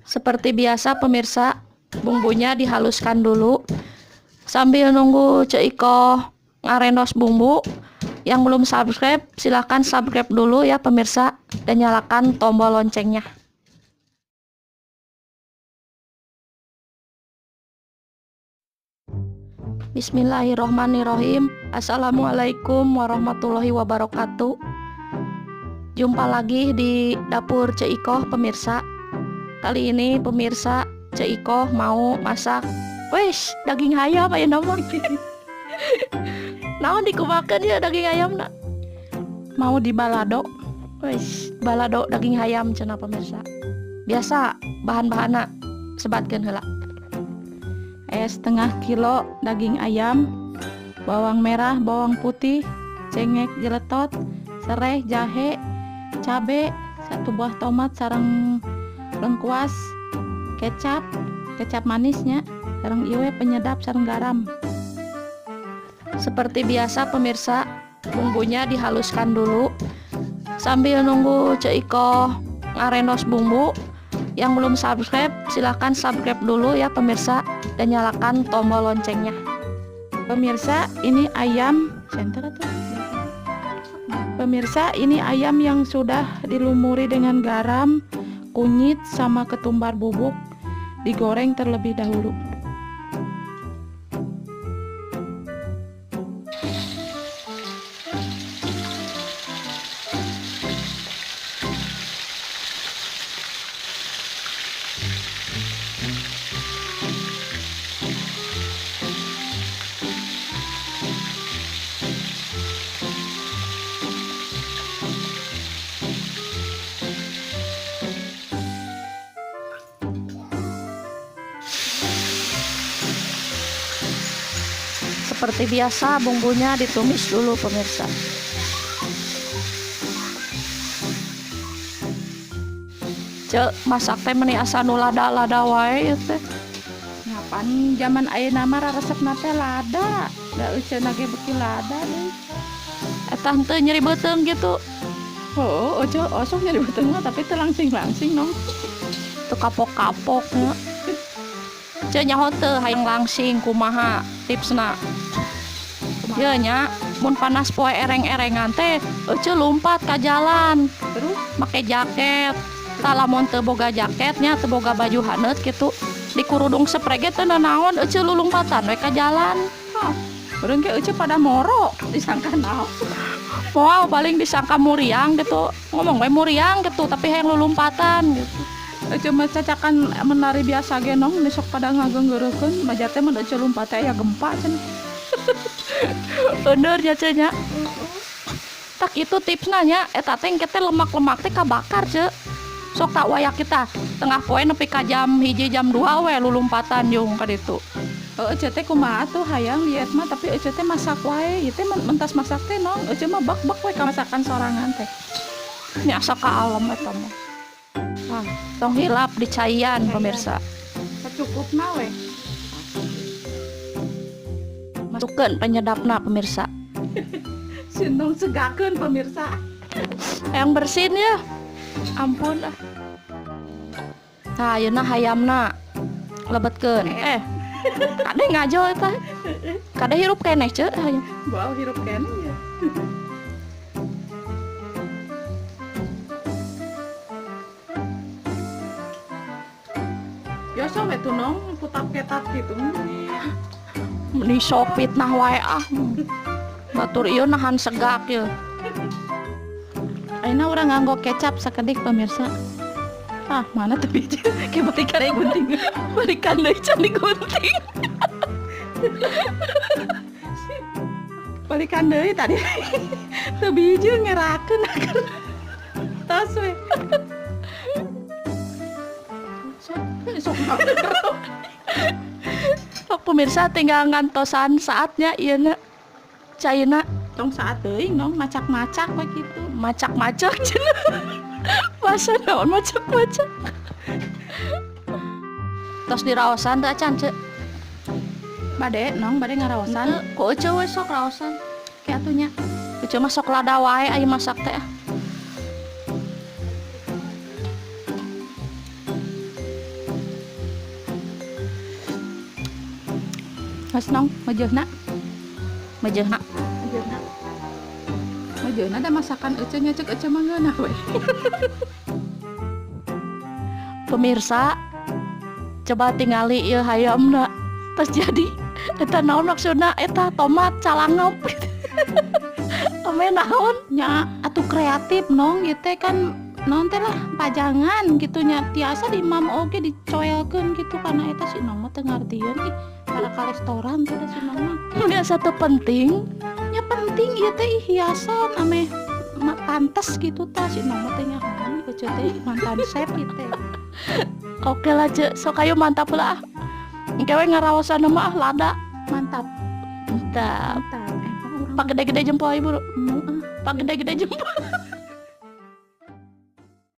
Seperti biasa pemirsa, bumbunya dihaluskan dulu. Sambil nunggu Cek Iko ngarendos bumbu, yang belum subscribe silahkan subscribe dulu ya pemirsa, dan nyalakan tombol loncengnya. Bismillahirrohmanirrohim. Assalamualaikum warahmatullahi wabarakatuh. Jumpa lagi di dapur Cek Iko pemirsa. Kali ini pemirsa, Cek Iko mau masak daging ayam aya nama. Naon dikumakeun ya daging ayam nak? Mau di balado. Balado daging ayam cenah pemirsa. Biasa bahan-bahanna sebatkeun heula. Setengah kilo daging ayam, bawang merah, bawang putih, cengek jeletot, sereh, jahe, cabe, 1 buah tomat sareng lengkuas, kecap manisnya, sareng ieu penyedap sareng garam. Seperti biasa pemirsa, bumbunya dihaluskan dulu. Sambil nunggu Cek Iko ngarendos bumbu, yang belum subscribe silahkan subscribe dulu ya pemirsa, dan nyalakan tombol loncengnya. Pemirsa, ini ayam Pemirsa, ini ayam yang sudah dilumuri dengan garam, kunyit, sama ketumbar bubuk, digoreng terlebih dahulu. Seperti biasa bumbunya ditumis dulu pemirsa. Cek masak teh meni asa nu lada-lada wae teh. Ngapan zaman ayeuna mah resepna teh lada, da euceuna ge beuki lada deui. Eta henteu nyeri beuteung gitu. Oh, osok nyeri beuteung mah tapi teu langsing-langsing nong. Teu kapok-kapok nya. Cek nyaho teu hayang langsing kumaha tipsna. Ya nya, mun panas poe ereng-erengan teh, euceul lumpat ka jalan. Terus make jaket. Tah lamun teu boga jaketnya, teu boga baju haneut kitu, di kurudung sprege teh nanaon euceul lulumpatan we ka jalan. Urang ge euceul pada moro, disangka naon. Moal paling disangka muriang gitu. Ngomong we muriang gitu, tapi hayang lulumpatan gitu. Euceul mah cacakan menari biasa ge nong, besok pada ngageunggeureukkeun, baja teh mun euceul lumpat teh aya gempa cenah. Bener ya cenah. Tak itu tipsna nya, eta teh engke teh lemak-lemak teh kabakar ce. Sok tak wayak kita tengah poe nepi ka jam 1 jam 2 we lulumpatan yung ka ditu. Euceul teh kumaha tuh hayang liet mah, tapi euceul teh masak wae. Ieu teh mentas masak teh nong, euceul mah bak-bak we ka masakan sorangan teh. Nya asa ka alam eta mah. Tong hilap di caian pemirsa. Cukupna we. Masukkeun penyedapna pemirsa. Sinong segakeun pemirsa. Yang bersin ya. Ampun ah. Nah, ayeuna hayamna lebetkeun. Kade ngajo eta. Kade hirup keneh ce hayam. Bae hirup keneh ya. Biasa we tuh nong putak-ketat gitu. Meni sok fitnah wae ah. Batur ieu nahan segak ye. Ayeuna urang nganggo kecap sakedik pemirsa. Mana teh biji? Ke balikan deui gunting. Balikan deui can digunting. Balikan deui tadi. Teu biji ngerakeun akeun. Tos we. Sok pemirsa tinggal ngantosan saatnya ieu na caina tong saat teuing nong macak-macak we kitu. Macak-macak cenah. Masa naon macak-macak. Tos diraosan teh acan ce. Bade ngaraosan. Ku euceul we sok raosan. Ki atunya. Euceul mah sok lada wae aya masak teh. Mas nong majeuna ada masakan ece nya cek ece mah ngeunah we. Pemirsa, coba tingali ieu hayamna terus jadi eta naon maksudna eta tomat calangap. Ame naon nya atuh kreatif nong ieu teh kan non teh lah pajangan gitu nya tiasa di imam oge dicoelkeun gitu karena eta si nong mah teu ngartieun ih cara ka restoran teh si nong mah. Kemudian satu penting nya penting ieu teh hiasan ame pantes gitu tah si nong mah teh nya ece teh mantan chef ieu teh. Oke lah ce sok ayo mantap lah. Engke we ngaraosan mah lada mantap. Mantap. Pak gede-gede jempol ibu. Pak gede-gede jempol.